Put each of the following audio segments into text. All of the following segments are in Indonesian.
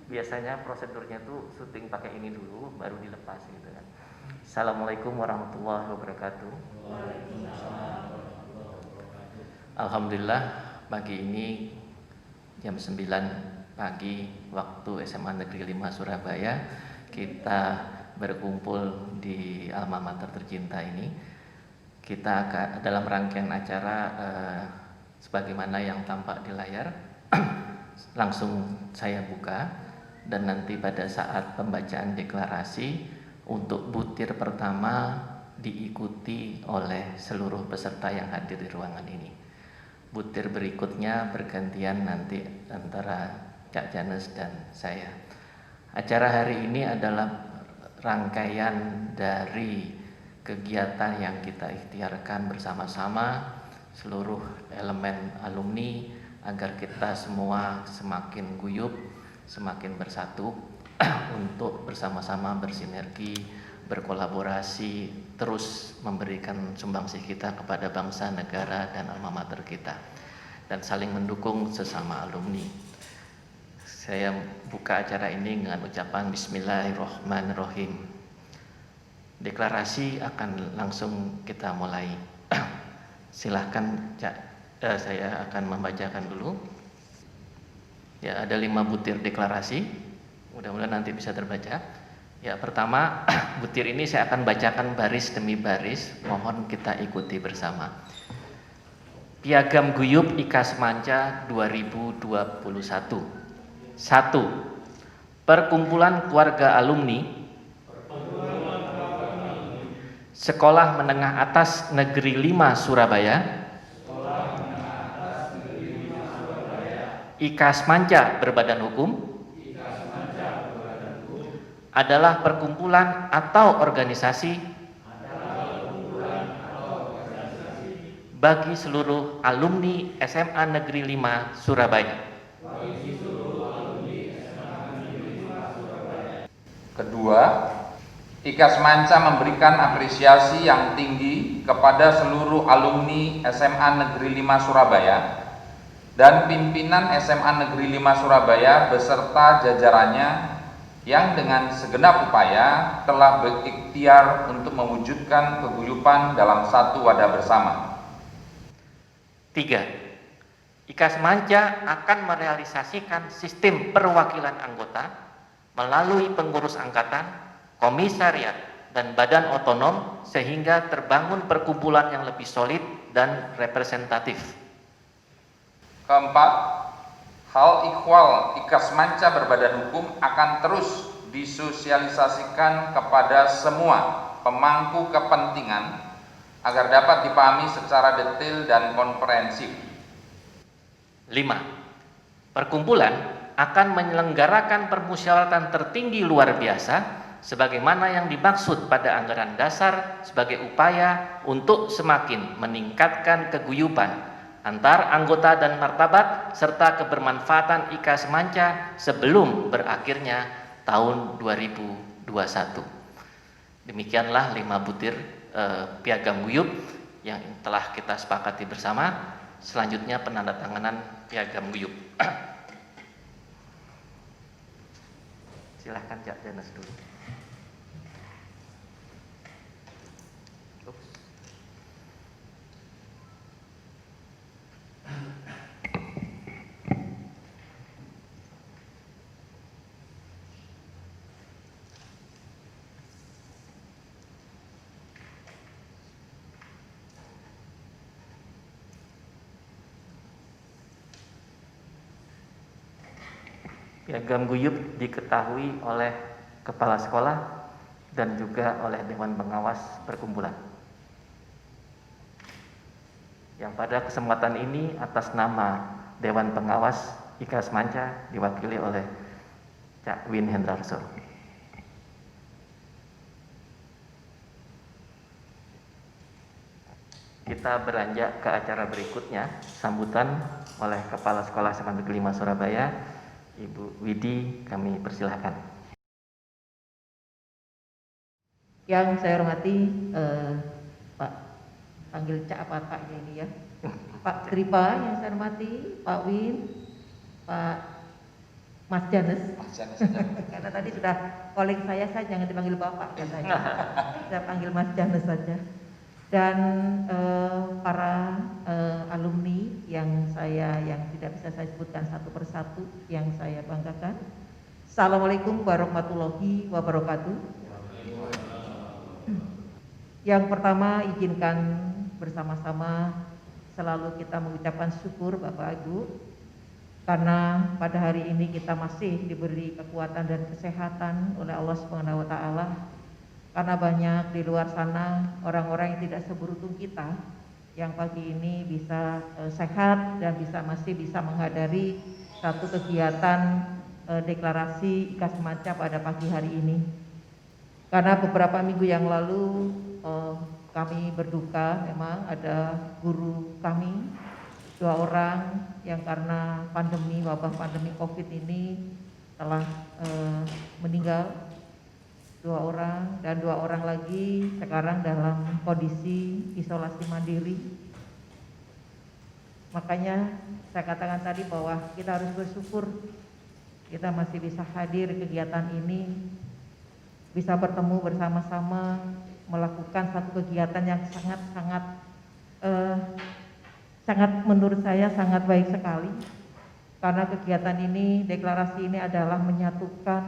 biasanya prosedurnya tuh syuting pakai ini dulu baru dilepas gitu kan. Assalamualaikum warahmatullahi wabarakatuh. Alhamdulillah pagi ini jam 9 pagi waktu SMA Negeri 5 Surabaya kita berkumpul di alma mater tercinta ini. Kita akan dalam rangkaian acara sebagaimana yang tampak di layar. Langsung saya buka, dan nanti pada saat pembacaan deklarasi untuk butir pertama diikuti oleh seluruh peserta yang hadir di ruangan ini. Butir berikutnya bergantian nanti antara Cak Janes dan saya. Acara hari ini adalah rangkaian dari kegiatan yang kita ikhtiarkan bersama-sama seluruh elemen alumni agar kita semua semakin guyup, semakin bersatu untuk bersama-sama bersinergi, berkolaborasi, terus memberikan sumbangsih kita kepada bangsa, negara, dan alma mater kita, dan saling mendukung sesama alumni. Saya buka acara ini dengan ucapan Bismillahirrahmanirrahim. Deklarasi akan langsung kita mulai. Silahkan saya akan membacakan dulu. Ya, ada 5 butir deklarasi. Mudah-mudahan nanti bisa terbaca. Ya, pertama butir ini saya akan bacakan baris demi baris. Mohon kita ikuti bersama. Piagam Guyup IKA Semanca 2021. 1. Perkumpulan Keluarga Alumni Sekolah Menengah Atas Negeri 5 Surabaya, IKA Semanca berbadan hukum, adalah perkumpulan atau organisasi bagi seluruh alumni SMA Negeri 5 Surabaya. Kedua, IKA Semanca memberikan apresiasi yang tinggi kepada seluruh alumni SMA Negeri 5 Surabaya dan pimpinan SMA Negeri 5 Surabaya beserta jajarannya yang dengan segenap upaya telah berikhtiar untuk mewujudkan keguyupan dalam satu wadah bersama. 3. IKA Semanca akan merealisasikan sistem perwakilan anggota melalui pengurus angkatan, komisariat, dan badan otonom sehingga terbangun perkumpulan yang lebih solid dan representatif. Keempat, hal ihwal IKA Semanca berbadan hukum akan terus disosialisasikan kepada semua pemangku kepentingan agar dapat dipahami secara detail dan komprehensif. 5. Perkumpulan akan menyelenggarakan permusyawaratan tertinggi luar biasa sebagaimana yang dimaksud pada anggaran dasar sebagai upaya untuk semakin meningkatkan keguyupan antar anggota dan martabat serta kebermanfaatan IKA Semanca sebelum berakhirnya tahun 2021. Demikianlah 5 butir piagam guyup yang telah kita sepakati bersama. Selanjutnya penandatanganan piagam guyup. Silahkan Cak Janes dulu. Piagam guyup diketahui oleh kepala sekolah dan juga oleh Dewan Pengawas Perkumpulan. Yang pada kesempatan ini atas nama Dewan Pengawas IKA Semanca diwakili oleh Cak Win Hendarso. Kita beranjak ke acara berikutnya, sambutan oleh Kepala Sekolah SMA Negeri 5 Surabaya, Ibu Widi, kami persilahkan. Yang saya hormati Pak, panggil Cak apa Pak ini ya, Pak Kripa yang saya hormati, Pak Win, Pak Mas Janes. Mas Janes saja. Karena tadi sudah calling saya jangan dipanggil Bapak katanya. Saya panggil Mas Janes saja. Dan para alumni yang tidak bisa saya sebutkan satu persatu yang saya banggakan. Assalamualaikum warahmatullahi wabarakatuh. Yang pertama izinkan bersama-sama selalu kita mengucapkan syukur Bapak Ibu, karena pada hari ini kita masih diberi kekuatan dan kesehatan oleh Allah Subhanahu wa taala. Karena banyak di luar sana orang-orang yang tidak seberuntung kita yang pagi ini bisa sehat dan masih bisa menghadiri satu kegiatan deklarasi IKAS Semanca pada pagi hari ini. Karena beberapa minggu yang lalu kami berduka, memang ada guru kami 2 orang yang karena wabah pandemi COVID ini telah meninggal, 2 orang, dan 2 orang lagi sekarang dalam kondisi isolasi mandiri. Makanya saya katakan tadi bahwa kita harus bersyukur kita masih bisa hadir kegiatan ini, bisa bertemu bersama-sama, melakukan satu kegiatan yang sangat menurut saya sangat baik sekali, karena kegiatan ini, deklarasi ini adalah menyatukan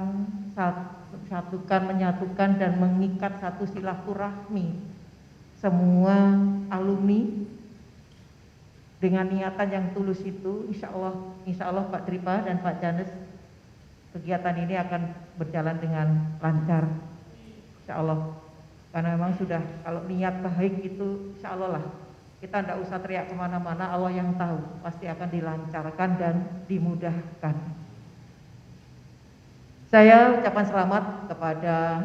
dan mengikat satu silaturahmi semua alumni dengan niatan yang tulus itu. Insya Allah Pak Tripa dan Pak Janes, kegiatan ini akan berjalan dengan lancar, insya Allah. Karena memang sudah, kalau niat baik itu insya Allah lah, kita tidak usah teriak kemana-mana, Allah yang tahu, pasti akan dilancarkan dan dimudahkan. Saya ucapkan selamat kepada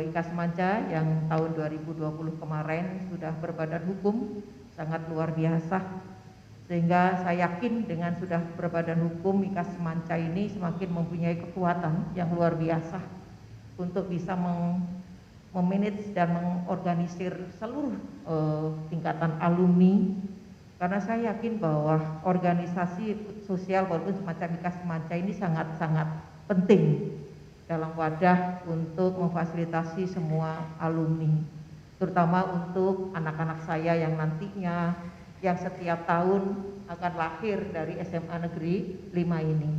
IKAS Semanca yang tahun 2020 kemarin sudah berbadan hukum, sangat luar biasa. Sehingga saya yakin dengan sudah berbadan hukum, IKAS Semanca ini semakin mempunyai kekuatan yang luar biasa untuk bisa memanage dan mengorganisir seluruh tingkatan alumni, karena saya yakin bahwa organisasi sosial walaupun semacam IKAS Semanca ini sangat-sangat penting dalam wadah untuk memfasilitasi semua alumni, terutama untuk anak-anak saya yang nantinya yang setiap tahun akan lahir dari SMA Negeri 5 ini.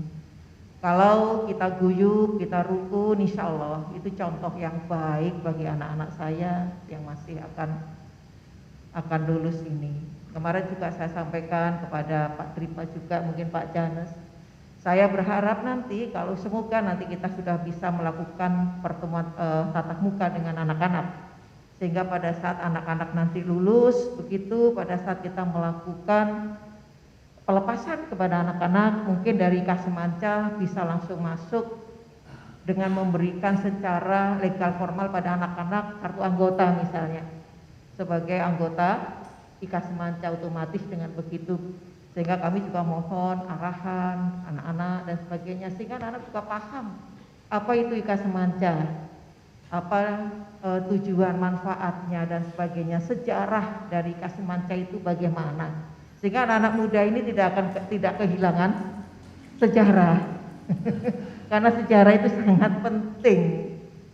Kalau kita guyup, kita rukun, insya Allah itu contoh yang baik bagi anak-anak saya yang masih akan lulus ini. Kemarin juga saya sampaikan kepada Pak Tripa juga, mungkin Pak Janes, saya berharap nanti kalau semoga nanti kita sudah bisa melakukan pertemuan tatap muka dengan anak-anak, sehingga pada saat anak-anak nanti lulus, begitu pada saat kita melakukan pelepasan kepada anak-anak, mungkin dari IKAS Semanca bisa langsung masuk dengan memberikan secara legal formal pada anak-anak kartu anggota misalnya, sebagai anggota IKAS Semanca otomatis. Dengan begitu, sehingga kami juga mohon arahan anak-anak dan sebagainya, sehingga anak-anak juga paham apa itu IKAS Semanca, apa tujuan manfaatnya dan sebagainya, sejarah dari IKAS Semanca itu bagaimana, sehingga anak-anak muda ini tidak kehilangan sejarah. Karena sejarah itu sangat penting.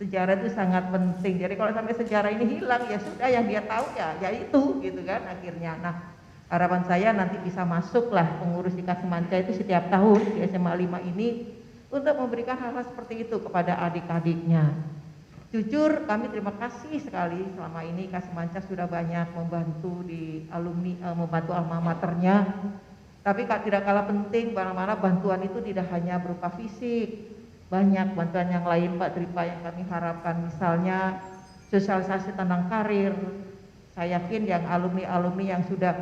Sejarah itu sangat penting. Jadi kalau sampai sejarah ini hilang, ya sudah, yang dia tahu ya itu gitu kan akhirnya. Nah, harapan saya nanti bisa masuklah pengurus IKAS Semanca itu setiap tahun di SMA 5 ini untuk memberikan hal-hal seperti itu kepada adik-adiknya. Jujur kami terima kasih sekali selama ini IKAS Semanca sudah banyak membantu di alumni, membantu alma maternya. Tapi tidak kalah penting, mana-mana bantuan itu tidak hanya berupa fisik, banyak bantuan yang lain Pak Tripa yang kami harapkan, misalnya sosialisasi tentang karir. Saya yakin yang alumni-alumni yang sudah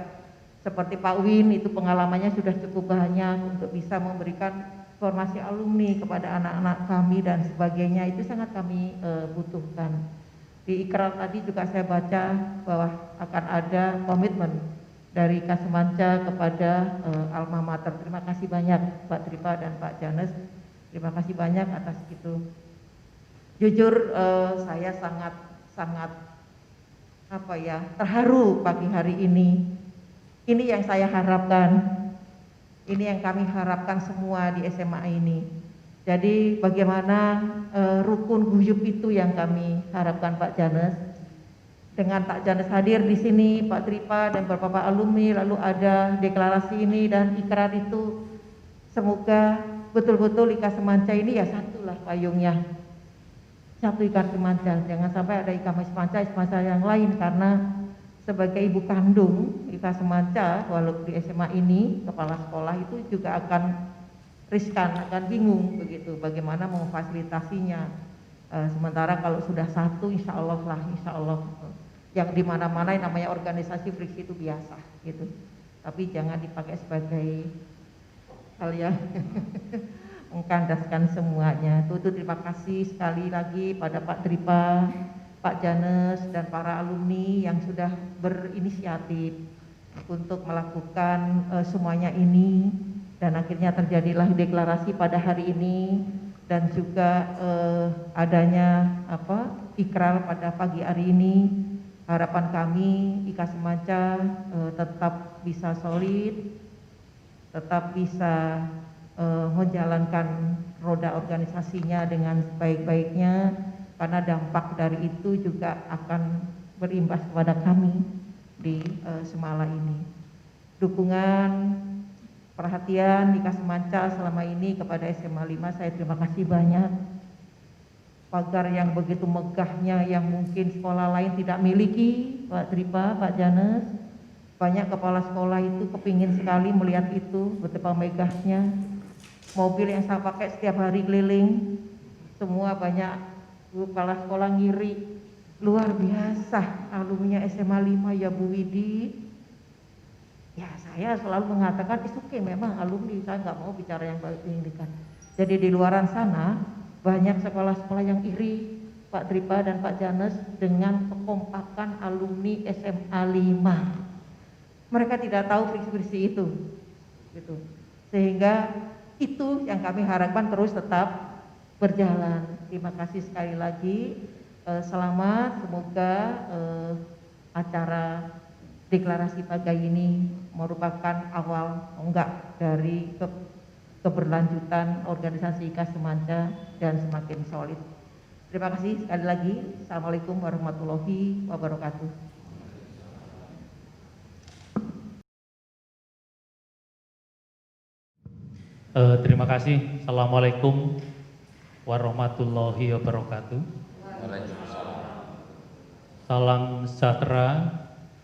seperti Pak Win itu pengalamannya sudah cukup banyak untuk bisa memberikan formasi alumni kepada anak-anak kami dan sebagainya, itu sangat kami butuhkan. Di ikrar tadi juga saya baca bahwa akan ada komitmen dari IKAS Semanca kepada alma mater. Terima kasih banyak Pak Tripa dan Pak Janes, terima kasih banyak atas itu. Jujur saya sangat terharu pagi hari ini. Ini yang saya harapkan. Ini yang kami harapkan semua di SMA ini. Jadi bagaimana rukun guyup itu yang kami harapkan Pak Janes. Dengan Pak Janes hadir di sini, Pak Tripa dan Bapak alumni, lalu ada deklarasi ini dan ikrar itu, semoga betul-betul IKA Semanca ini ya satulah payungnya, satu IKA Semanca, jangan sampai ada IKA Semanca yang lain, karena sebagai ibu kandung IKA Semanca, walau di SMA ini, kepala sekolah itu juga akan riskan, akan bingung begitu bagaimana memfasilitasinya. Sementara kalau sudah satu, insya Allah yang di mana-mana yang namanya organisasi friksi itu biasa gitu. Tapi jangan dipakai sebagai hal yang mengkandaskan semuanya. Itu terima kasih sekali lagi pada Pak Tripa, Pak Janes dan para alumni yang sudah berinisiatif untuk melakukan semuanya ini. Dan akhirnya terjadilah deklarasi pada hari ini dan juga adanya ikrar pada pagi hari ini. Harapan kami IKA Semanca tetap bisa solid, tetap bisa menjalankan roda organisasinya dengan baik-baiknya, karena dampak dari itu juga akan berimbas kepada kami di Semala ini. Dukungan, perhatian IKA Semanca selama ini kepada SMA 5 saya terima kasih banyak. Pagar yang begitu megahnya yang mungkin sekolah lain tidak miliki, Pak Tripa, Pak Janes, banyak kepala sekolah itu kepingin sekali melihat itu betapa megahnya. Mobil yang saya pakai setiap hari keliling, semua banyak kepala sekolah ngiri, luar biasa alumni SMA 5 ya Bu Widi. Ya saya selalu mengatakan itu oke, memang alumni, saya nggak mau bicara yang baik-baik. Jadi di luaran sana banyak sekolah-sekolah yang iri Pak Tripa dan Pak Janes dengan kekompakan alumni SMA 5. Mereka tidak tahu friksi-friksi itu gitu. Sehingga itu yang kami harapkan terus tetap berjalan. Terima kasih sekali lagi, selamat, semoga acara deklarasi pagi ini merupakan awal dari keberlanjutan organisasi IKA Semanca dan semakin solid. Terima kasih sekali lagi. Assalamualaikum warahmatullahi wabarakatuh. Terima kasih. Assalamualaikum warahmatullahi wabarakatuh. Waalaikumsalam. Salam sejahtera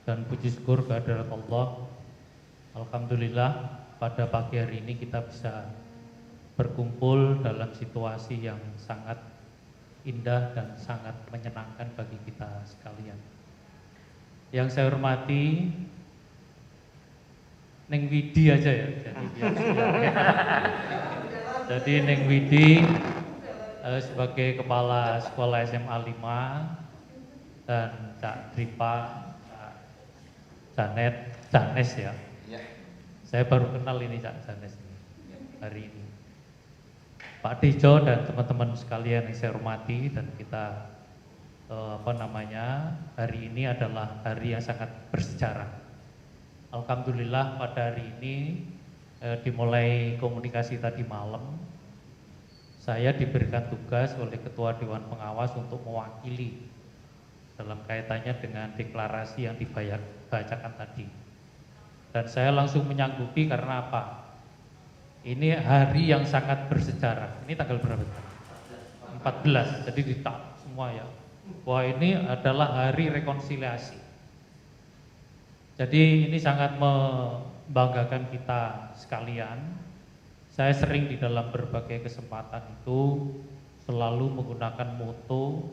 dan puji syukur kehadirat Allah. Alhamdulillah pada pagi hari ini kita bisa berkumpul dalam situasi yang sangat indah dan sangat menyenangkan bagi kita sekalian. Yang saya hormati Neng Widi aja ya, jadi biar Jadi Neng Widi sebagai kepala sekolah SMA 5 dan Cak Tripa, Cak Janes ya. Saya baru kenal ini Cak Janes ini hari ini. Pak Tejo dan teman-teman sekalian yang saya hormati, dan kita hari ini adalah hari yang sangat bersejarah. Alhamdulillah pada hari ini dimulai komunikasi tadi malam, saya diberikan tugas oleh Ketua Dewan Pengawas untuk mewakili dalam kaitannya dengan deklarasi yang dibacakan tadi. Dan saya langsung menyanggupi karena apa? Ini hari yang sangat bersejarah. Ini tanggal berapa? 14, jadi ditak semua ya. Wah, ini adalah hari rekonsiliasi. Jadi ini sangat membanggakan kita sekalian. Saya sering di dalam berbagai kesempatan itu selalu menggunakan moto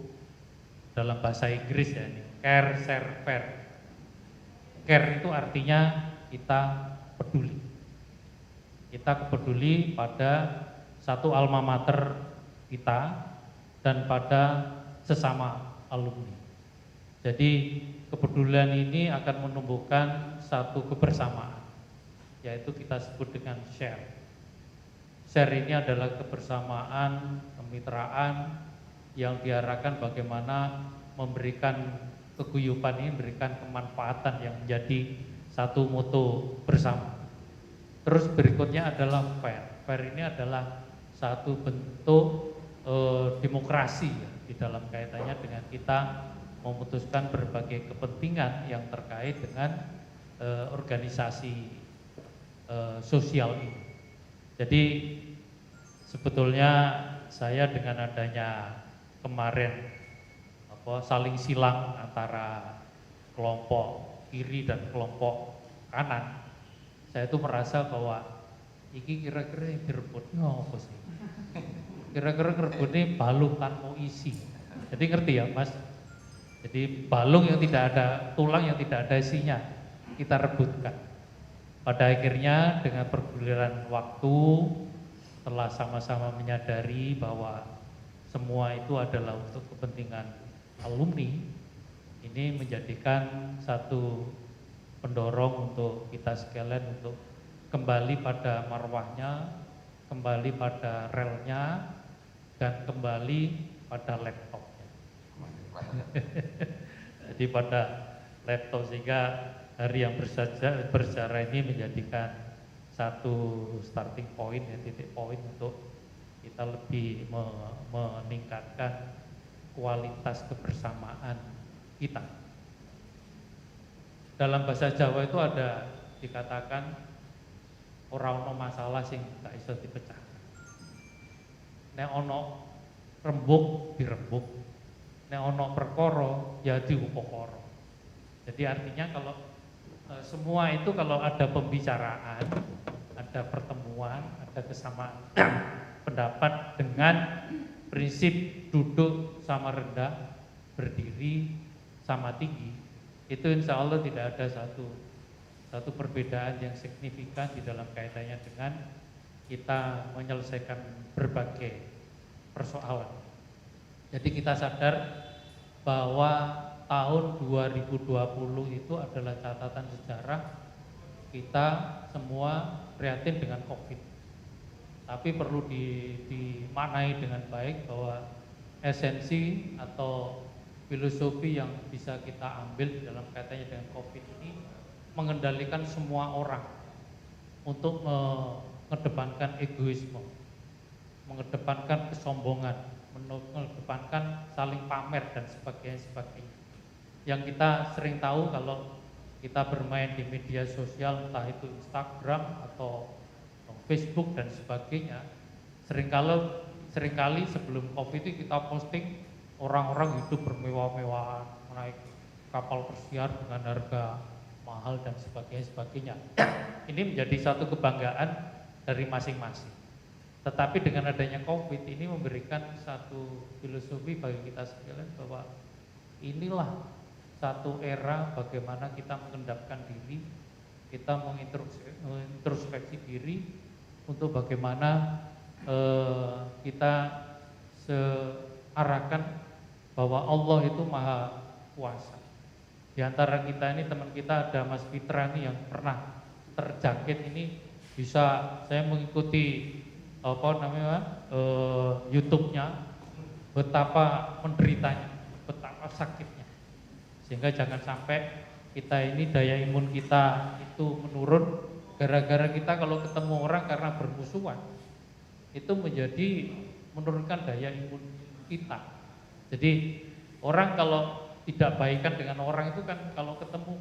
dalam bahasa Inggris ya ini, care, share, fair. Care itu artinya kita peduli. Kita peduli pada satu alma mater kita dan pada sesama alumni. Jadi kepedulian ini akan menumbuhkan satu kebersamaan, yaitu kita sebut dengan share. Share ini adalah kebersamaan, kemitraan yang diarahkan bagaimana memberikan keguyupan ini, memberikan kemanfaatan yang menjadi satu moto bersama. Terus berikutnya adalah fair. Fair ini adalah satu bentuk demokrasi ya, di dalam kaitannya dengan kita memutuskan berbagai kepentingan yang terkait dengan organisasi sosial ini. Jadi sebetulnya saya dengan adanya kemarin saling silang antara kelompok kiri dan kelompok kanan, saya itu merasa bahwa iki kira-kira yang direbutnya apa sih? Kira-kira direbutnya balung kan mau isi. Jadi ngerti ya Mas? Jadi balung yang tidak ada tulang, yang tidak ada isinya, kita rebutkan. Pada akhirnya dengan perguliran waktu, setelah sama-sama menyadari bahwa semua itu adalah untuk kepentingan alumni, ini menjadikan satu pendorong untuk kita sekalian untuk kembali pada marwahnya, kembali pada relnya, dan kembali pada laptopnya. Jadi pada laptop, sehingga hari yang bersejarah ini menjadikan satu starting point, ya, titik poin untuk kita lebih meningkatkan kualitas kebersamaan kita. Dalam bahasa Jawa itu ada dikatakan ora ono masalah sing gak iso dipecah. Nek ono rembug dirembug, nek ono perkara ya diupakara. Jadi artinya kalau semua itu kalau ada pembicaraan, ada pertemuan, ada kesamaan pendapat dengan prinsip duduk sama rendah, berdiri sama tinggi, itu insya Allah tidak ada satu perbedaan yang signifikan di dalam kaitannya dengan kita menyelesaikan berbagai persoalan. Jadi kita sadar bahwa tahun 2020 itu adalah catatan sejarah kita semua prihatin dengan COVID. Tapi perlu dimaknai dengan baik bahwa esensi atau filosofi yang bisa kita ambil di dalam kaitannya dengan COVID ini mengendalikan semua orang untuk mengedepankan egoisme, mengedepankan kesombongan, mengedepankan saling pamer dan sebagainya. Yang kita sering tahu kalau kita bermain di media sosial, entah itu Instagram atau Facebook dan sebagainya, seringkali sebelum COVID itu kita posting orang-orang hidup bermewah-mewahan, naik kapal pesiar dengan harga mahal dan sebagainya. Ini menjadi satu kebanggaan dari masing-masing. Tetapi dengan adanya COVID ini memberikan satu filosofi bagi kita sekalian bahwa inilah satu era bagaimana kita mengendapkan diri, kita mengintrospeksi diri untuk bagaimana kita searahkan bahwa Allah itu maha kuasa. Di antara kita ini teman kita ada Mas Fitra ini yang pernah terjangkit ini, bisa saya mengikuti YouTube-nya, betapa menderitanya, betapa sakitnya. Sehingga jangan sampai kita ini daya imun kita itu menurun gara-gara kita kalau ketemu orang karena bermusuhan, itu menjadi menurunkan daya imun kita. Jadi orang kalau tidak baikan dengan orang itu kan kalau ketemu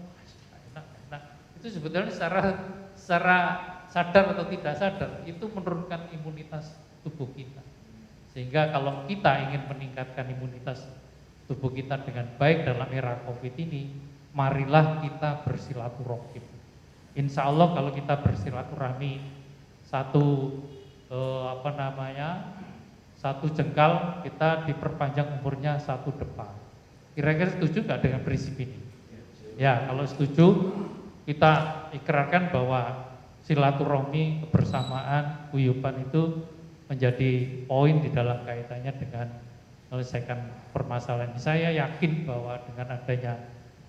enak. Itu sebetulnya secara sadar atau tidak sadar itu menurunkan imunitas tubuh kita. Sehingga kalau kita ingin meningkatkan imunitas tubuh kita dengan baik dalam era COVID ini, marilah kita bersilaturahim. Insya Allah kalau kita bersilaturahmi satu jengkal, kita diperpanjang umurnya satu depan. Kira-kira setuju nggak dengan prinsip ini? Ya, kalau setuju kita ikrarkan bahwa silaturahmi, kebersamaan, guyuban itu menjadi poin di dalam kaitannya dengan menyelesaikan permasalahan. Saya yakin bahwa dengan adanya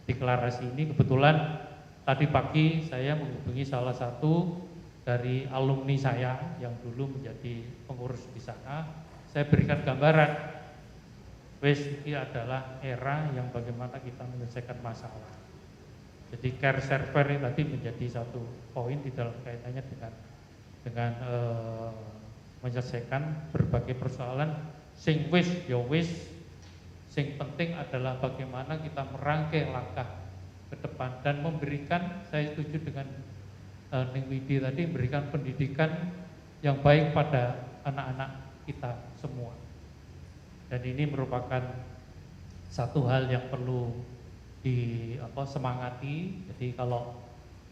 deklarasi ini, kebetulan tadi pagi saya menghubungi salah satu dari alumni saya yang dulu menjadi pengurus di sana. Saya berikan gambaran, ini adalah era yang bagaimana kita menyelesaikan masalah. Jadi care server ini tadi menjadi satu poin di dalam kaitannya dengan menyelesaikan berbagai persoalan sing wis ya wis. Sing penting adalah bagaimana kita merangkai langkah ke depan dan memberikan, saya setuju dengan Ning Widi tadi, memberikan pendidikan yang baik pada anak-anak kita semua. Dan ini merupakan satu hal yang perlu semangati. Jadi kalau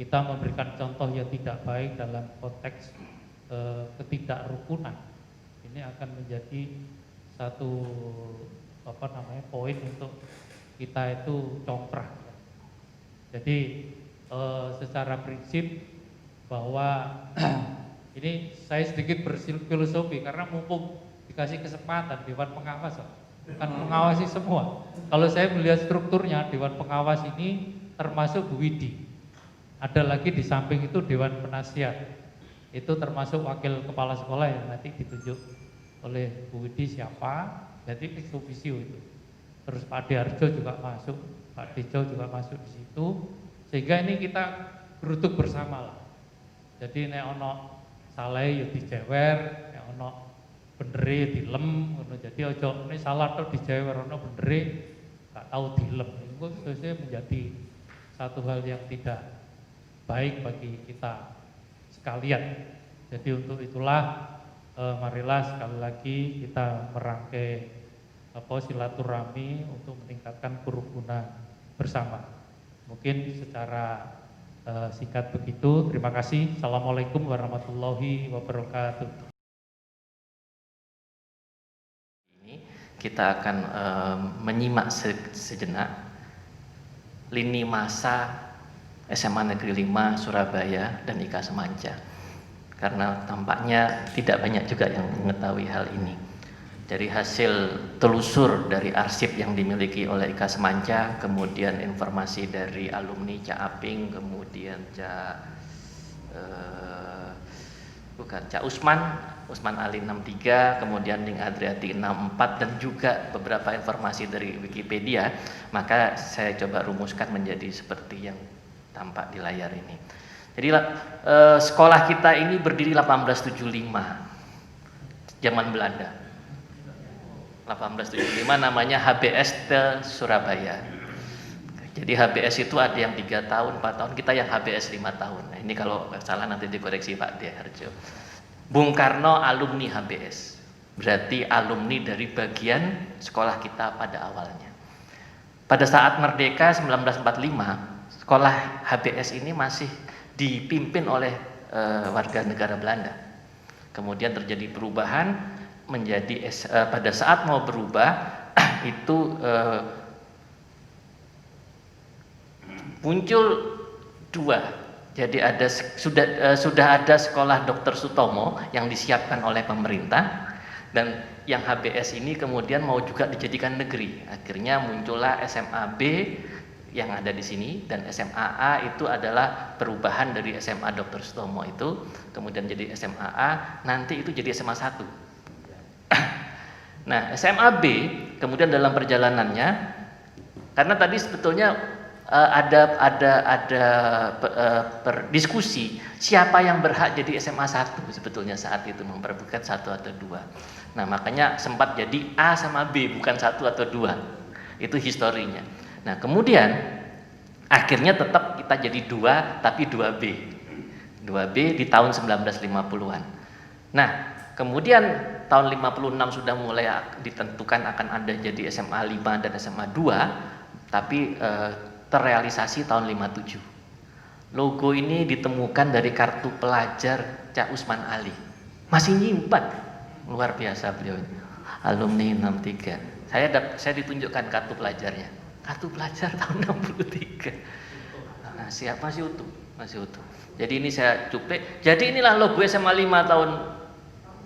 kita memberikan contoh yang tidak baik dalam konteks ketidakrukunan, ini akan menjadi satu poin untuk kita itu congkrah. Jadi secara prinsip bahwa ini saya sedikit berfilosofi karena mumpung dikasih kesempatan Dewan Pengawas kan mengawasi semua. Kalau saya melihat strukturnya, Dewan Pengawas ini termasuk Bu Widi. Ada lagi di samping itu Dewan Penasihat. Itu termasuk wakil kepala sekolah yang nanti ditunjuk oleh Bu Widi siapa, jadi ex officio itu. Terus Pak Diarjo juga masuk, Pak Dejo juga masuk di situ. Sehingga ini kita geruduk bersama lah. Jadi nek ono salah ya dijewer, nek ono benere dilem ngono. Jadi ojo ini salah atau dijewer, ono benere gak tahu dilem. Itu sebenarnya menjadi satu hal yang tidak baik bagi kita sekalian. Jadi untuk itulah marilah sekali lagi kita merangkai silaturahmi untuk meningkatkan kerukunan bersama. Mungkin secara singkat begitu. Terima kasih. Assalamualaikum warahmatullahi wabarakatuh. Ini kita akan menyimak sejenak lini masa SMA Negeri 5 Surabaya dan IKA Semanca, karena tampaknya tidak banyak juga yang mengetahui hal ini. Dari hasil telusur dari arsip yang dimiliki oleh IKA Semanca, kemudian informasi dari alumni Cak Aping, kemudian Cak Usman Ali 63, kemudian Ning Adriati 64, dan juga beberapa informasi dari Wikipedia, maka saya coba rumuskan menjadi seperti yang tampak di layar ini. Jadi sekolah kita ini berdiri 1875, zaman Belanda. 1875 namanya HBS Tel Surabaya. Jadi HBS itu ada yang 3 tahun, 4 tahun, kita yang HBS 5 tahun. Nah, ini kalau salah nanti dikoreksi Pak Diarjo. Bung Karno alumni HBS, berarti alumni dari bagian sekolah kita pada awalnya. Pada saat merdeka 1945, sekolah HBS ini masih dipimpin oleh warga negara Belanda. Kemudian terjadi perubahan menjadi pada saat mau berubah itu muncul 2. Jadi sudah ada sekolah Dr. Sutomo yang disiapkan oleh pemerintah, dan yang HBS ini kemudian mau juga dijadikan negeri. Akhirnya muncullah SMA B yang ada di sini, dan SMA A itu adalah perubahan dari SMA Dr. Sutomo itu, kemudian jadi SMA A, nanti itu jadi SMA 1. Nah, SMA B kemudian dalam perjalanannya, karena tadi sebetulnya ada diskusi siapa yang berhak jadi SMA 1 sebetulnya saat itu, memperebutkan 1 atau 2. Nah, makanya sempat jadi A sama B, bukan 1 atau 2. Itu historinya. Nah, kemudian akhirnya tetap kita jadi 2, tapi 2B. 2B di tahun 1950-an. Nah, kemudian tahun 56 sudah mulai ditentukan akan ada jadi SMA 5 dan SMA 2, tapi terrealisasi tahun 57. Logo ini ditemukan dari kartu pelajar Cak Usman Ali. Masih nyimpan. Luar biasa beliau ini. Alumni 63. Saya ditunjukkan kartu pelajarnya. Kartu pelajar tahun 63. Nah, siapa masih utuh? Masih utuh. Jadi ini saya cuplik. Jadi inilah logo SMA 5 tahun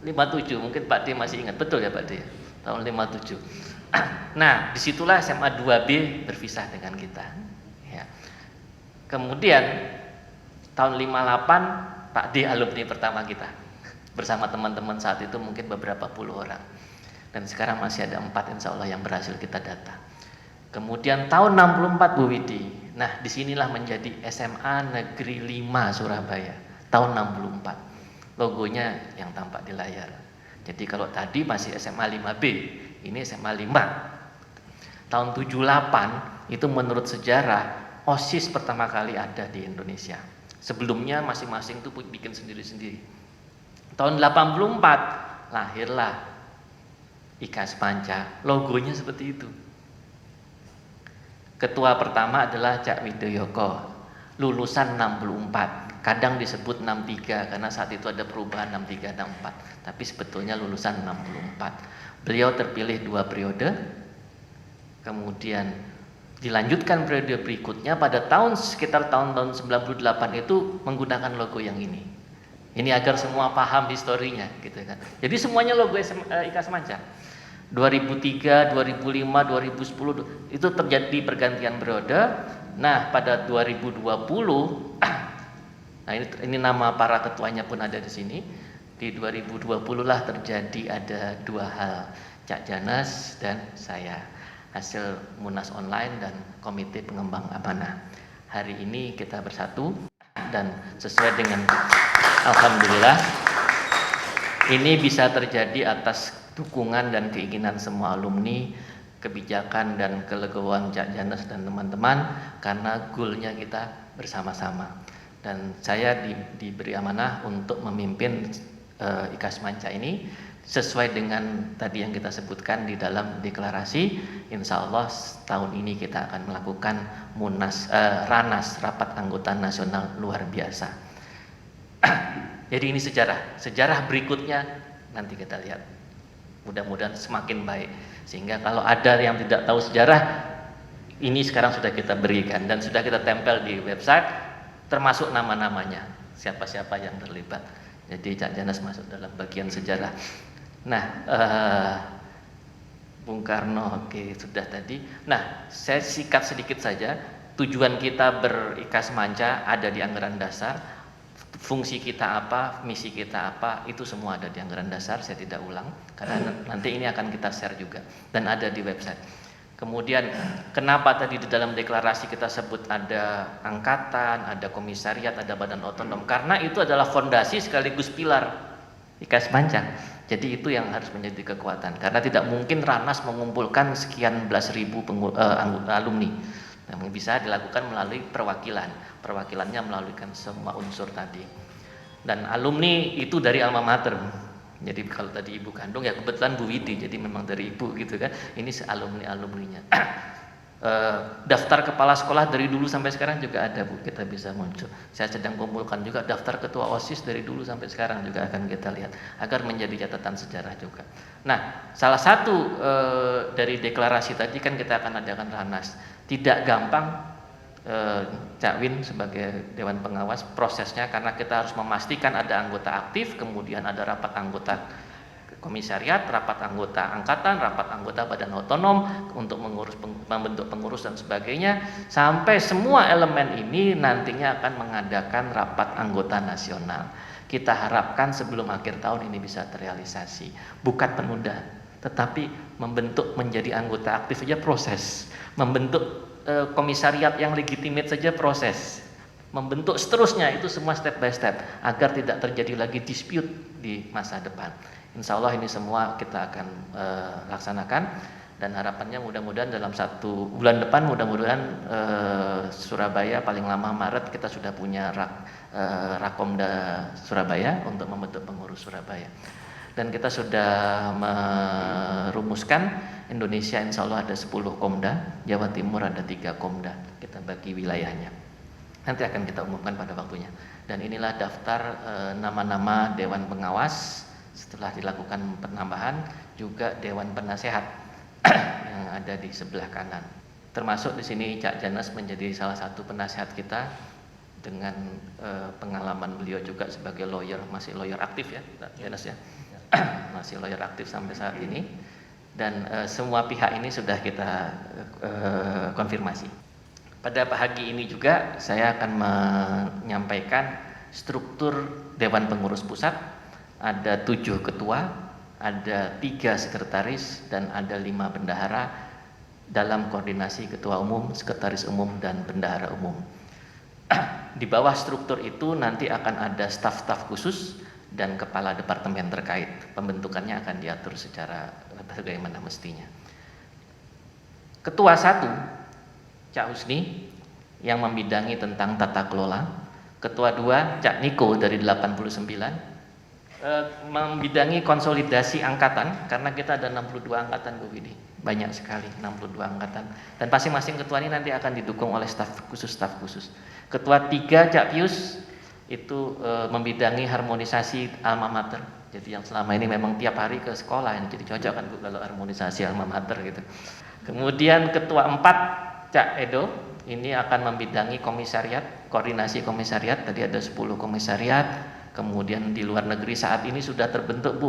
57, mungkin Pak D masih ingat, betul ya Pak D? Tahun 57. Nah, disitulah SMA 2B berpisah dengan kita. Ya. Kemudian tahun 58 Pak D alumni pertama kita, bersama teman-teman saat itu mungkin beberapa puluh orang. Dan sekarang masih ada 4 insya Allah yang berhasil kita data. Kemudian tahun 64 Bu Widi. Nah, disinilah menjadi SMA Negeri 5 Surabaya tahun 64. Logonya yang tampak di layar. Jadi kalau tadi masih SMA 5B, ini SMA 5. Tahun 78 itu menurut sejarah OSIS pertama kali ada di Indonesia. Sebelumnya masing-masing itu bikin sendiri-sendiri. Tahun 84 lahirlah IKAS Panca, logonya seperti itu. Ketua pertama adalah Cak Widoyoko, lulusan 64. Kadang disebut 63 karena saat itu ada perubahan 63 64, tapi sebetulnya lulusan 64. Beliau terpilih 2 periode. Kemudian dilanjutkan periode berikutnya pada sekitar tahun 98 itu menggunakan logo yang ini. Ini agar semua paham historinya gitu kan. Jadi semuanya logo IKAS Manca. 2003, 2005, 2010 itu terjadi pergantian periode. Nah, pada 2020 nah ini nama para ketuanya pun ada di sini. Di 2020 lah terjadi ada 2 hal, Cak Janas dan saya. Hasil Munas online dan Komite Pengembang Amanah. Hari ini kita bersatu dan sesuai dengan alhamdulillah ini bisa terjadi atas dukungan dan keinginan semua alumni, kebijakan dan kelegoan Cak Janas dan teman-teman, karena goalnya kita bersama-sama. Dan saya diberi amanah untuk memimpin IKAS Manca ini sesuai dengan tadi yang kita sebutkan di dalam deklarasi. Insya Allah tahun ini kita akan melakukan Ranas, Rapat Anggota Nasional Luar Biasa. Jadi ini sejarah berikutnya nanti kita lihat, mudah-mudahan semakin baik, sehingga kalau ada yang tidak tahu sejarah ini sekarang sudah kita berikan dan sudah kita tempel di website, termasuk nama-namanya, siapa-siapa yang terlibat. Jadi Cak Janas masuk dalam bagian sejarah. Nah, Bung Karno, oke, sudah tadi. Nah, saya sikat sedikit saja. Tujuan kita IKAS Manca ada di anggaran dasar. Fungsi kita apa, misi kita apa, itu semua ada di anggaran dasar. Saya tidak ulang karena nanti ini akan kita share juga dan ada di website. Kemudian kenapa tadi di dalam deklarasi kita sebut ada angkatan, ada komisariat, ada badan otonom? Karena itu adalah fondasi sekaligus pilar IKAS Manca. Jadi itu yang harus menjadi kekuatan, karena tidak mungkin Ranas mengumpulkan sekian belas ribu alumni. Namun bisa dilakukan melalui perwakilannya melalui semua unsur tadi. Dan alumni itu dari alma mater. Jadi kalau tadi ibu kandung ya kebetulan Bu Widi, jadi memang dari ibu gitu kan. Ini alumninya. Daftar kepala sekolah dari dulu sampai sekarang juga ada, Bu, kita bisa muncul. Saya sedang kumpulkan juga daftar ketua OSIS dari dulu sampai sekarang juga akan kita lihat agar menjadi catatan sejarah juga. Nah, salah satu dari deklarasi tadi kan kita akan adakan Ranas. Tidak gampang Cak Win sebagai Dewan Pengawas prosesnya, karena kita harus memastikan ada anggota aktif, kemudian ada rapat anggota komisariat, rapat anggota angkatan, rapat anggota badan otonom untuk membentuk pengurus dan sebagainya, sampai semua elemen ini nantinya akan mengadakan rapat anggota nasional. Kita harapkan sebelum akhir tahun ini bisa terrealisasi, bukan penunda, tetapi membentuk menjadi anggota aktif saja proses, membentuk komisariat yang legitimate saja proses, membentuk seterusnya itu semua step by step agar tidak terjadi lagi dispute di masa depan. Insya Allah ini semua kita akan laksanakan dan harapannya mudah-mudahan dalam 1 bulan depan mudah-mudahan Surabaya paling lama Maret kita sudah punya Rakomda Surabaya untuk membentuk pengurus Surabaya. Dan kita sudah merumuskan Indonesia insya Allah ada 10 Komda, Jawa Timur ada 3 Komda, kita bagi wilayahnya. Nanti akan kita umumkan pada waktunya. Dan inilah daftar nama-nama Dewan Pengawas. Setelah dilakukan penambahan juga Dewan Penasehat yang ada di sebelah kanan. Termasuk di sini Cak Janas menjadi salah satu penasehat kita dengan pengalaman beliau juga sebagai lawyer, masih lawyer aktif ya Cak Janas ya. Masih lawyer aktif sampai saat ini, dan semua pihak ini sudah kita konfirmasi. Pada pagi ini juga saya akan menyampaikan struktur Dewan Pengurus Pusat. Ada 7 ketua, ada 3 sekretaris, dan ada 5 bendahara dalam koordinasi ketua umum, sekretaris umum, dan bendahara umum. Di bawah struktur itu nanti akan ada staf-staf khusus dan kepala departemen terkait. Pembentukannya akan diatur secara bagaimana mestinya. Ketua 1, Cak Husni, yang membidangi tentang tata kelola. Ketua 2, Cak Niko dari 89, membidangi konsolidasi angkatan, karena kita ada 62 angkatan Bu Widi, banyak sekali 62 angkatan, dan masing-masing ketua ini nanti akan didukung oleh staf khusus. Ketua 3, Cak Pius, itu membidangi harmonisasi alma mater. Jadi yang selama ini memang tiap hari ke sekolah, ini jadi cocok kan Bu kalau harmonisasi alma mater gitu. Kemudian ketua 4, Cak Edo, ini akan membidangi komisariat, koordinasi komisariat. Tadi ada 10 komisariat. Kemudian di luar negeri saat ini sudah terbentuk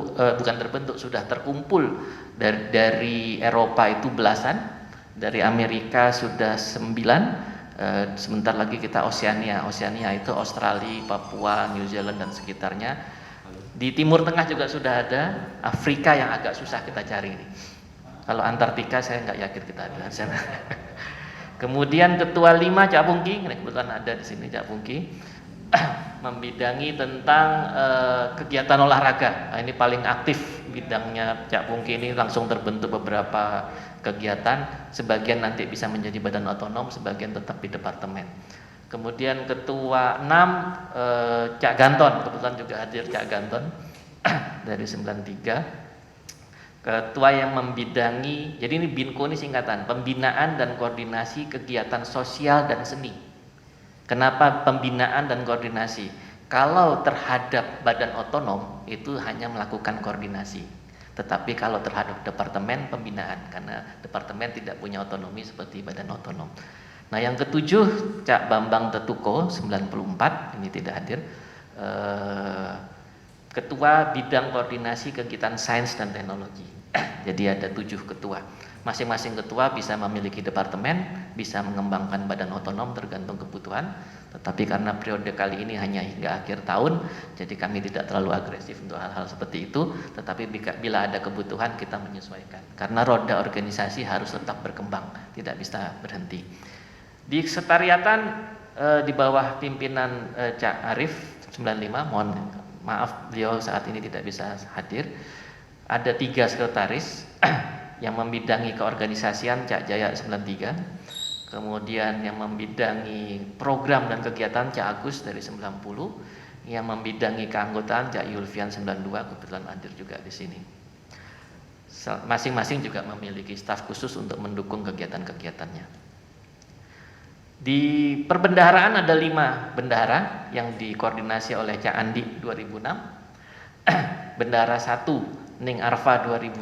sudah terkumpul dari Eropa itu belasan, dari Amerika sudah 9, sebentar lagi kita Oceania itu Australia, Papua, New Zealand dan sekitarnya. Di Timur Tengah juga sudah ada, Afrika yang agak susah kita cari ini. Kalau Antartika saya nggak yakin kita ada di sana. Kemudian ketua 5, Cak Pungki, kebetulan ada di sini Cak Pungki, membidangi tentang kegiatan olahraga. Nah, ini paling aktif bidangnya Cak Pungki, ini langsung terbentuk beberapa kegiatan, sebagian nanti bisa menjadi badan otonom, sebagian tetap di departemen. Kemudian ketua 6, Cak Ganton, kebetulan juga hadir Cak Ganton dari 93. Ketua yang membidangi, jadi ini BINKO ini singkatan, Pembinaan dan Koordinasi Kegiatan Sosial dan Seni. Kenapa pembinaan dan koordinasi? Kalau terhadap badan otonom itu hanya melakukan koordinasi, tetapi kalau terhadap departemen pembinaan, karena departemen tidak punya otonomi seperti badan otonom. Nah yang ketujuh, Cak Bambang Tetuko 94, ini tidak hadir, Ketua Bidang Koordinasi Kegiatan Sains dan Teknologi. Jadi ada 7 ketua. Masing-masing ketua bisa memiliki departemen, bisa mengembangkan badan otonom tergantung kebutuhan. Tetapi karena periode kali ini hanya hingga akhir tahun, jadi kami tidak terlalu agresif untuk hal-hal seperti itu. Tetapi bila ada kebutuhan kita menyesuaikan. Karena roda organisasi harus tetap berkembang, tidak bisa berhenti. Di sekretariatan di bawah pimpinan Cak Arif 95, mohon maaf beliau saat ini tidak bisa hadir. Ada 3 sekretaris yang membidangi keorganisasian Cak Jaya 93, kemudian yang membidangi program dan kegiatan Cak Agus dari 90, yang membidangi keanggotaan Cak Yulfian 92, kebetulan hadir juga di sini. Masing-masing juga memiliki staf khusus untuk mendukung kegiatan-kegiatannya. Di perbendaharaan ada 5 bendahara yang dikoordinasi oleh Cak Andi 2006, Bendahara 1 Ning Arfa 2005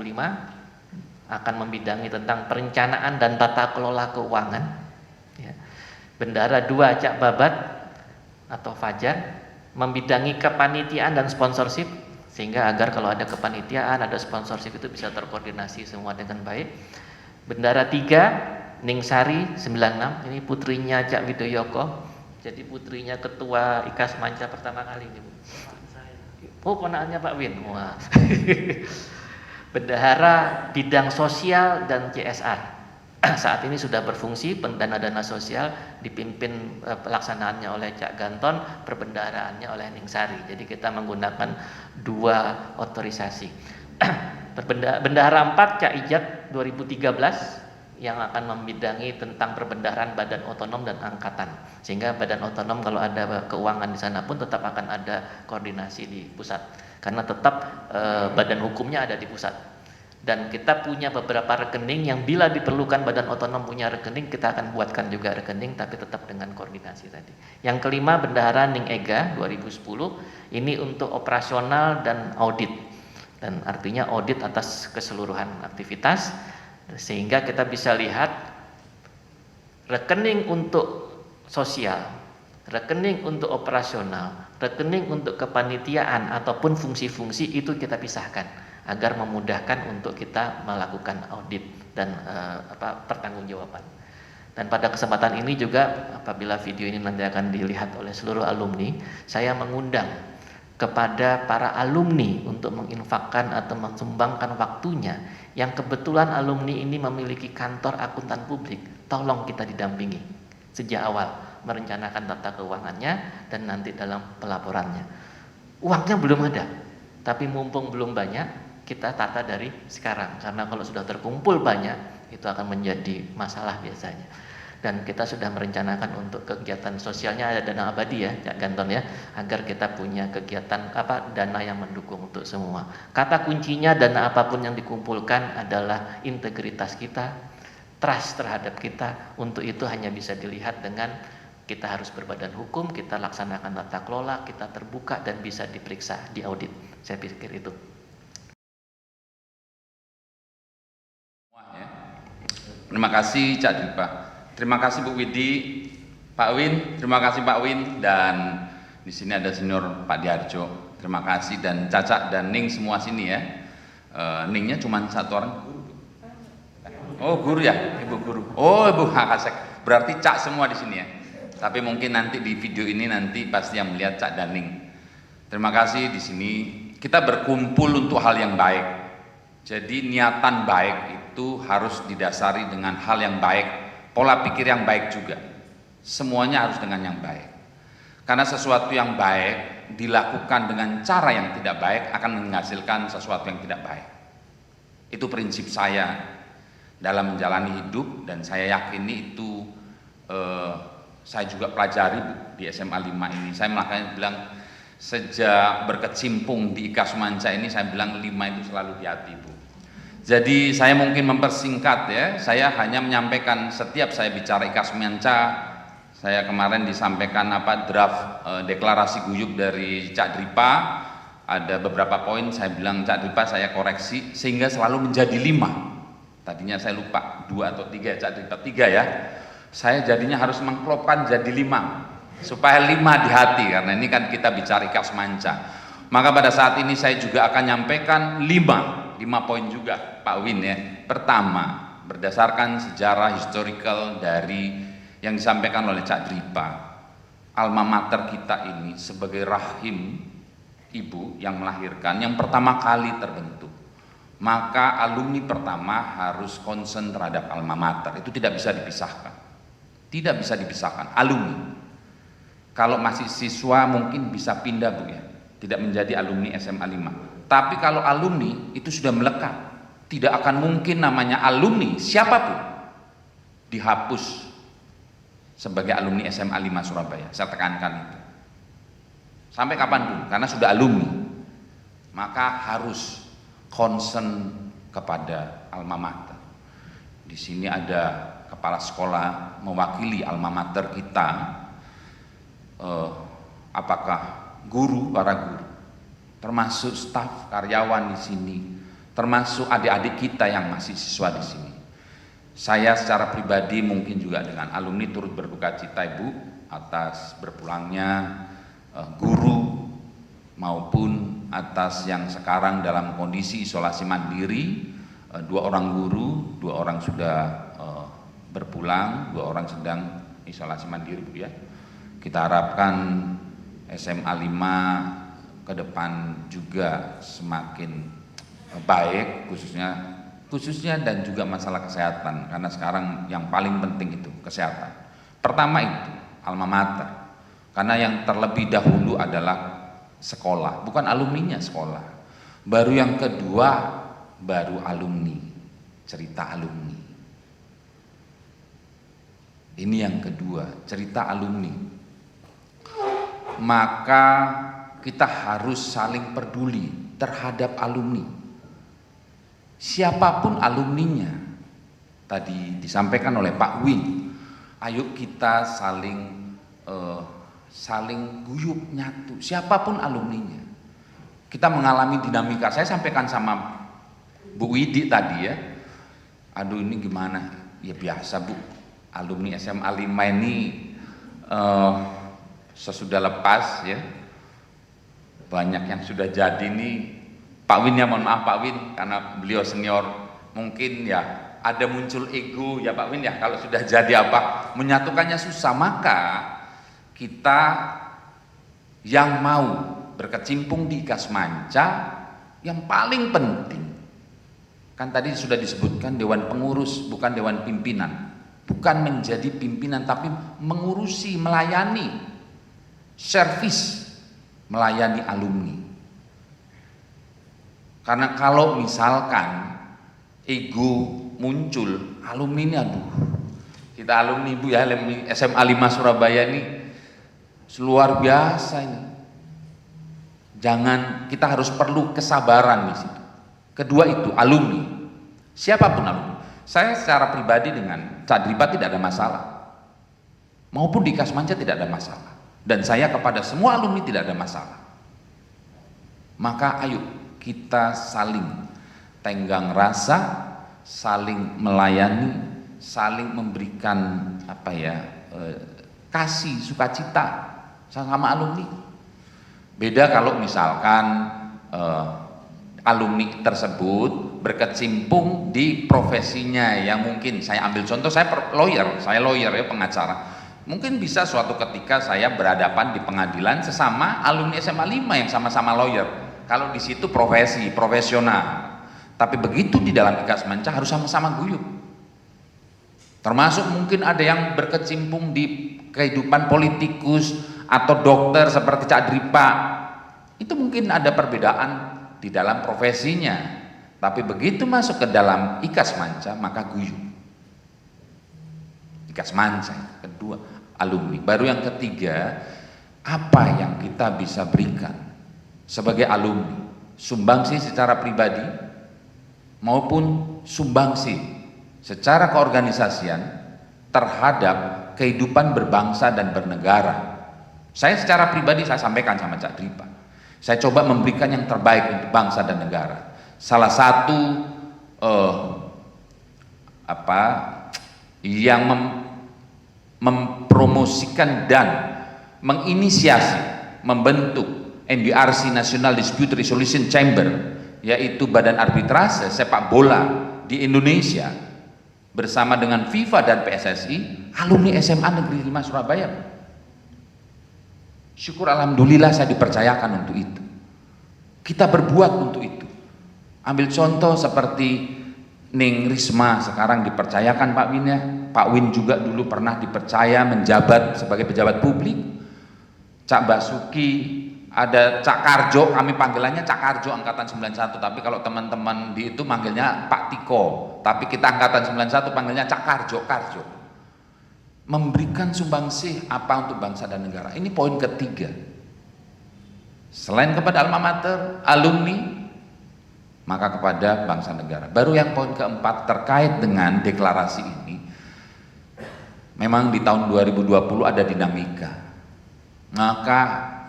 akan membidangi tentang perencanaan dan tata kelola keuangan. Ya. Bendahara 2 Cak Babat atau Fajar membidangi kepanitiaan dan sponsorship, sehingga agar kalau ada kepanitiaan, ada sponsorship itu bisa terkoordinasi semua dengan baik. Bendahara 3 Ning Sari 96, ini putrinya Cak Widoyoko, jadi putrinya ketua IKAS Manca pertama kali ini Bu. Oh ponakannya Pak Win. Wah. Bendahara bidang sosial dan CSR saat ini sudah berfungsi, dana sosial dipimpin pelaksanaannya oleh Cak Ganton, perbendaharaannya oleh Ning Sari. Jadi kita menggunakan 2 otorisasi. Bendahara 4 Cak Ijat 2013 yang akan membidangi tentang perbendaharaan badan otonom dan angkatan, sehingga badan otonom kalau ada keuangan di sana pun tetap akan ada koordinasi di pusat, karena tetap badan hukumnya ada di pusat. Dan kita punya beberapa rekening yang bila diperlukan badan otonom punya rekening, kita akan buatkan juga rekening, tapi tetap dengan koordinasi tadi. Yang kelima Bendahara Ning Ega 2010, ini untuk operasional dan audit, dan artinya audit atas keseluruhan aktivitas, sehingga kita bisa lihat rekening untuk sosial, rekening untuk operasional, rekening untuk kepanitiaan ataupun fungsi-fungsi itu kita pisahkan agar memudahkan untuk kita melakukan audit dan pertanggungjawaban. Dan pada kesempatan ini juga apabila video ini nanti akan dilihat oleh seluruh alumni, saya mengundang kepada para alumni untuk menginfakkan atau mensumbangkan waktunya, yang kebetulan alumni ini memiliki kantor akuntan publik, tolong kita didampingi sejak awal merencanakan tata keuangannya dan nanti dalam pelaporannya. Uangnya belum ada, tapi mumpung belum banyak, kita tata dari sekarang. Karena kalau sudah terkumpul banyak, itu akan menjadi masalah biasanya. Dan kita sudah merencanakan untuk kegiatan sosialnya ada dana abadi ya, Cak Ganton ya, agar kita punya kegiatan dana yang mendukung untuk semua. Kata kuncinya dana apapun yang dikumpulkan adalah integritas kita, trust terhadap kita. Untuk itu hanya bisa dilihat dengan kita harus berbadan hukum, kita laksanakan tata kelola, kita terbuka dan bisa diperiksa, diaudit. Saya pikir itu. Terima kasih Cak Dripa. Terima kasih Bu Widi, Pak Win, terima kasih Pak Win, dan di sini ada senior Pak Diarjo. Terima kasih, dan Caca dan Ning semua sini ya. Ningnya cuma satu orang guru. Oh guru ya, Ibu guru. Oh Ibu Hakasek. Berarti Cak semua di sini ya. Tapi mungkin nanti di video ini nanti pasti yang melihat Cak dan Ning. Terima kasih, di sini kita berkumpul untuk hal yang baik. Jadi niatan baik itu harus didasari dengan hal yang baik. Pola pikir yang baik juga, semuanya harus dengan yang baik, karena sesuatu yang baik dilakukan dengan cara yang tidak baik akan menghasilkan sesuatu yang tidak baik. Itu prinsip saya dalam menjalani hidup, dan saya yakini itu saya juga pelajari Bu, di SMA 5 ini. Saya makanya bilang sejak berkecimpung di IKA Semanca ini, saya bilang 5 itu selalu di hati Bu. Jadi saya mungkin mempersingkat ya, saya hanya menyampaikan setiap saya bicara IKA Semanca, saya kemarin disampaikan draft deklarasi guyup dari Cak Dripa, ada beberapa poin saya bilang Cak Dripa saya koreksi sehingga selalu menjadi 5. Tadinya saya lupa 2 atau 3, Cak Dripa 3 ya. Saya jadinya harus mengklopkan jadi 5 supaya 5 di hati, karena ini kan kita bicara IKA Semanca. Maka pada saat ini saya juga akan nyampaikan 5 poin juga Pak Win ya. Pertama, berdasarkan sejarah historical dari yang disampaikan oleh Cak Dripa, alma mater kita ini sebagai rahim ibu yang melahirkan, yang pertama kali terbentuk, maka alumni pertama harus concern terhadap alma mater. Itu tidak bisa dipisahkan, tidak bisa dipisahkan. Alumni, kalau masih siswa mungkin bisa pindah Bu ya, tidak menjadi alumni SMA 5. Tapi kalau alumni itu sudah melekat, tidak akan mungkin namanya alumni siapapun dihapus sebagai alumni SMA 5 Surabaya. Saya tekankan itu sampai kapanpun, karena sudah alumni, maka harus concern kepada alma mater. Di sini ada kepala sekolah mewakili alma mater kita, apakah guru, para guru, termasuk staf karyawan di sini, termasuk adik-adik kita yang masih siswa di sini. Saya secara pribadi mungkin juga dengan alumni turut berduka cita Ibu atas berpulangnya guru, maupun atas yang sekarang dalam kondisi isolasi mandiri. 2 orang guru, 2 orang sudah berpulang, 2 orang sedang isolasi mandiri Bu ya. Kita harapkan SMA 5 ke depan juga semakin baik, khususnya dan juga masalah kesehatan, karena sekarang yang paling penting itu kesehatan. Pertama itu alma mater, karena yang terlebih dahulu adalah sekolah, bukan alumninya sekolah. Baru yang kedua baru alumni, cerita alumni. Ini yang kedua, cerita alumni. Maka kita harus saling peduli terhadap alumni, siapapun alumninya. Tadi disampaikan oleh Pak Win, ayo kita saling guyup nyatu, siapapun alumninya. Kita mengalami dinamika, saya sampaikan sama Bu Widi tadi ya, aduh ini gimana, ya biasa Bu, alumni SMA 5 ini sesudah lepas ya, banyak yang sudah jadi nih. Pak Win ya, mohon maaf Pak Win, karena beliau senior, mungkin ya ada muncul ego ya Pak Win ya, kalau sudah jadi menyatukannya susah. Maka kita yang mau berkecimpung di IKA Semanca, yang paling penting kan tadi sudah disebutkan dewan pengurus, bukan dewan pimpinan, bukan menjadi pimpinan tapi mengurusi, melayani, servis melayani alumni. Karena kalau misalkan ego muncul, alumni ini aduh, kita alumni Bu ya, SMA 5 Surabaya ini luar biasa ini. Jangan, kita harus perlu kesabaran di situ. Kedua itu alumni, siapapun alumni. Saya secara pribadi dengan Cak Dripa tidak ada masalah, maupun di Kasmanca tidak ada masalah, dan saya kepada semua alumni tidak ada masalah. Maka ayo kita saling tenggang rasa, saling melayani, saling memberikan kasih sukacita sama alumni. Beda kalau misalkan alumni tersebut berkecimpung di profesinya yang mungkin, saya ambil contoh, saya lawyer ya, pengacara. Mungkin bisa suatu ketika saya berhadapan di pengadilan sesama alumni SMA 5 yang sama-sama lawyer. Kalau di situ profesional. Tapi begitu di dalam Ikasmanca harus sama-sama guyup. Termasuk mungkin ada yang berkecimpung di kehidupan politikus atau dokter seperti Cak Dripa. Itu mungkin ada perbedaan di dalam profesinya, tapi begitu masuk ke dalam Ikasmanca maka guyup. Ikasmanca, kedua alumni. Baru yang ketiga, apa yang kita bisa berikan sebagai alumni, sumbangsi secara pribadi maupun sumbangsi secara keorganisasian terhadap kehidupan berbangsa dan bernegara. Saya secara pribadi saya sampaikan sama Cak Dripa, saya coba memberikan yang terbaik untuk bangsa dan negara. Salah satu yang mempromosikan dan menginisiasi membentuk NDRC National Dispute Resolution Chamber, yaitu badan arbitrase sepak bola di Indonesia bersama dengan FIFA dan PSSI, alumni SMA Negeri 5 Surabaya. Syukur alhamdulillah saya dipercayakan untuk itu. Kita berbuat untuk itu. Ambil contoh seperti Ning Risma sekarang dipercayakan Pak Win ya. Pak Win juga dulu pernah dipercaya menjabat sebagai pejabat publik. Cak Basuki, ada Cak Karjo, kami panggilannya Cak Karjo angkatan 91, tapi kalau teman-teman di itu manggilnya Pak Tiko, tapi kita angkatan 91 panggilnya Cak Karjo. Memberikan sumbangsih apa untuk bangsa dan negara. Ini poin ketiga. Selain kepada alma mater, alumni, maka kepada bangsa negara. Baru yang poin keempat terkait dengan deklarasi ini. Memang di tahun 2020 ada dinamika. Maka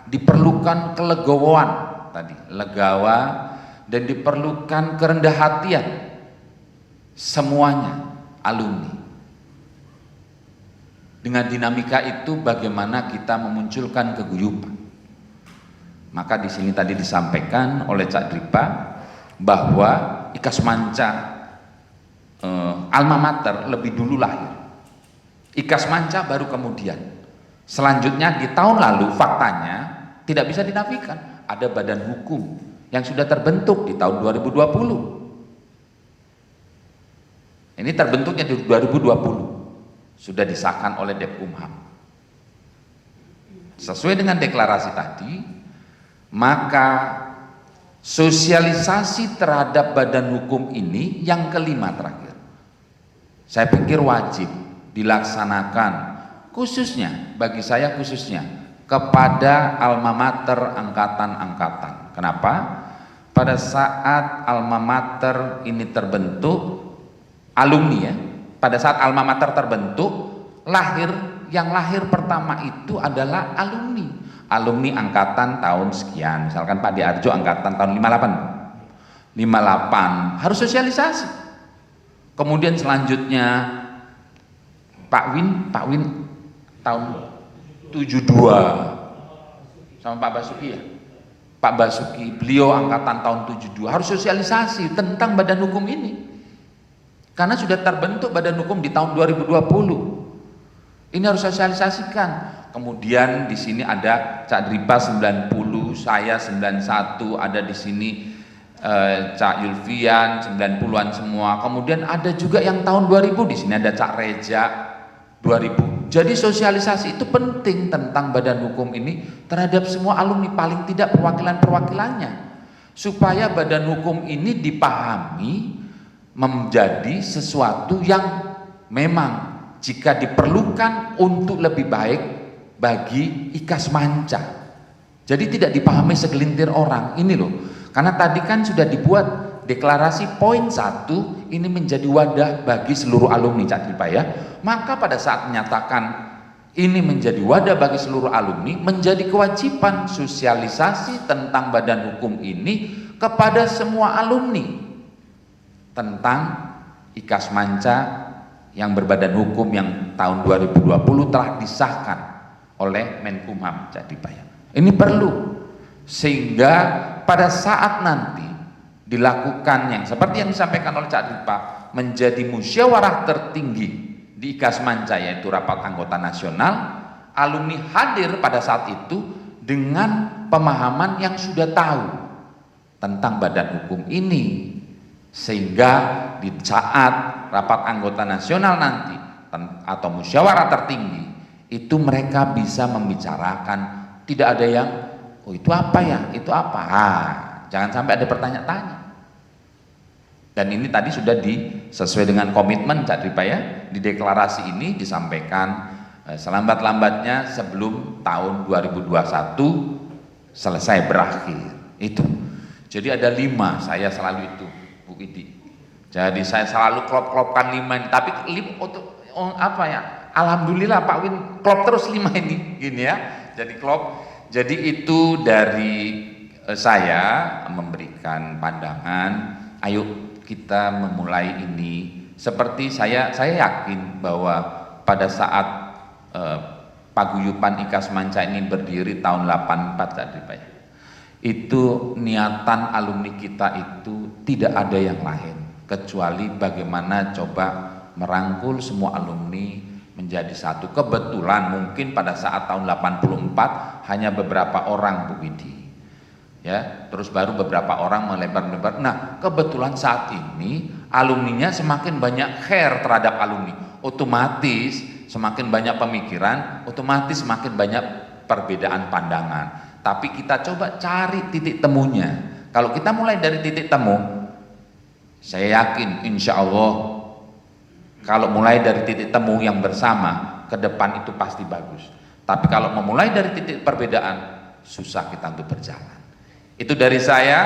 diperlukan kelegowoan tadi, legawa, dan diperlukan kerendah hatian semuanya alumni. Dengan dinamika itu bagaimana kita memunculkan keguyupan. Maka di sini tadi disampaikan oleh Cak Dripa bahwa Ikasmanca alma mater lebih dulu lahir. Ikasmanca baru kemudian. Selanjutnya di tahun lalu faktanya tidak bisa dinafikan, ada badan hukum yang sudah terbentuk di tahun 2020. Ini terbentuknya di 2020. Sudah disahkan oleh Depkumham. Sesuai dengan deklarasi tadi, maka sosialisasi terhadap badan hukum ini yang kelima terakhir, saya pikir wajib dilaksanakan, khususnya bagi saya khususnya kepada alma mater angkatan-angkatan. Kenapa? Pada saat alma mater ini terbentuk, alumni ya, pada saat alma mater terbentuk, yang lahir pertama itu adalah alumni angkatan tahun sekian. Misalkan Pak Diarjo angkatan tahun 58 harus sosialisasi. Kemudian selanjutnya Pak Win tahun 72 sama Pak Basuki ya. Pak Basuki, beliau angkatan tahun 72 harus sosialisasi tentang badan hukum ini. Karena sudah terbentuk badan hukum di tahun 2020. Ini harus sosialisasikan. Kemudian di sini ada Cak Dripa 90, saya 91, ada di sini Cak Yulfian 90-an semua. Kemudian ada juga yang tahun 2000, di sini ada Cak Reja 2000. Jadi sosialisasi itu penting tentang badan hukum ini terhadap semua alumni, paling tidak perwakilan-perwakilannya, supaya badan hukum ini dipahami menjadi sesuatu yang memang jika diperlukan untuk lebih baik bagi IKAS Manca. Jadi tidak dipahami segelintir orang ini loh, karena tadi kan sudah dibuat deklarasi poin 1 ini menjadi wadah bagi seluruh alumni Cak Dipa ya. Maka pada saat menyatakan ini menjadi wadah bagi seluruh alumni, menjadi kewajiban sosialisasi tentang badan hukum ini kepada semua alumni tentang IKAS Manca yang berbadan hukum yang tahun 2020 telah disahkan oleh Menkumham Cak Dipa ya. Ini perlu, sehingga pada saat nanti dilakukan yang seperti yang disampaikan oleh Cak Dipa menjadi musyawarah tertinggi di IKAS Manca, yaitu rapat anggota nasional, alumni hadir pada saat itu dengan pemahaman yang sudah tahu tentang badan hukum ini, sehingga di saat rapat anggota nasional nanti atau musyawarah tertinggi itu mereka bisa membicarakan, tidak ada yang oh itu apa ya, itu apa, jangan sampai ada bertanya-tanya. Dan ini tadi sudah sesuai dengan komitmen Cak Dipa ya, di deklarasi ini disampaikan selambat-lambatnya sebelum tahun 2021 selesai berakhir itu. Jadi ada 5, saya selalu itu Bu Idi. Jadi saya selalu klop-klopkan 5 ini, tapi apa ya, alhamdulillah Pak Win klop terus 5 ini gini ya. Jadi klop. Jadi itu dari saya memberikan pandangan, ayo kita memulai ini. Seperti saya yakin bahwa pada saat paguyuban IKAS Manca ini berdiri tahun 84 tadi Pak ya, itu niatan alumni kita itu tidak ada yang lain kecuali bagaimana coba merangkul semua alumni menjadi satu. Kebetulan mungkin pada saat tahun 84 hanya beberapa orang Bu Widi ya, terus baru beberapa orang melebar-lebar. Nah kebetulan saat ini alumninya semakin banyak care terhadap alumni, otomatis semakin banyak pemikiran, otomatis semakin banyak perbedaan pandangan. Tapi kita coba cari titik temunya. Kalau kita mulai dari titik temu, saya yakin insya Allah kalau mulai dari titik temu yang bersama, ke depan itu pasti bagus. Tapi kalau memulai dari titik perbedaan, susah kita untuk berjalan. Itu dari saya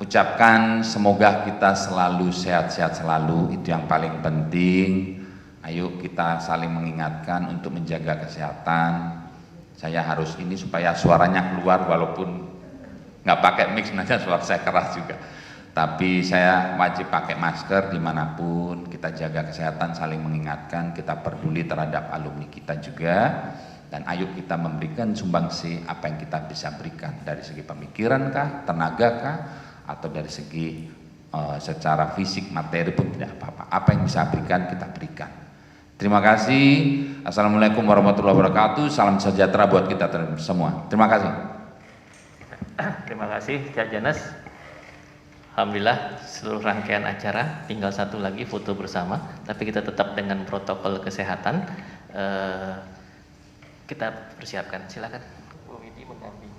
ucapkan semoga kita selalu sehat-sehat selalu, itu yang paling penting. Ayo kita saling mengingatkan untuk menjaga kesehatan. Saya harus ini supaya suaranya keluar, walaupun nggak pakai mic sebenarnya suara saya keras juga. Tapi saya wajib pakai masker dimanapun, kita jaga kesehatan, saling mengingatkan, kita peduli terhadap alumni kita juga. Dan ayo kita memberikan sumbangsi apa yang kita bisa berikan dari segi pemikiran kah, tenaga kah, atau dari segi secara fisik, materi pun tidak apa-apa. Apa yang bisa berikan kita berikan. Terima kasih. Assalamualaikum warahmatullahi wabarakatuh. Salam sejahtera buat kita semua. Terima kasih. Terima kasih Cak Janes. Alhamdulillah seluruh rangkaian acara tinggal satu lagi foto bersama, tapi kita tetap dengan protokol kesehatan. Kita persiapkan, silakan Bu Widi mendampingi.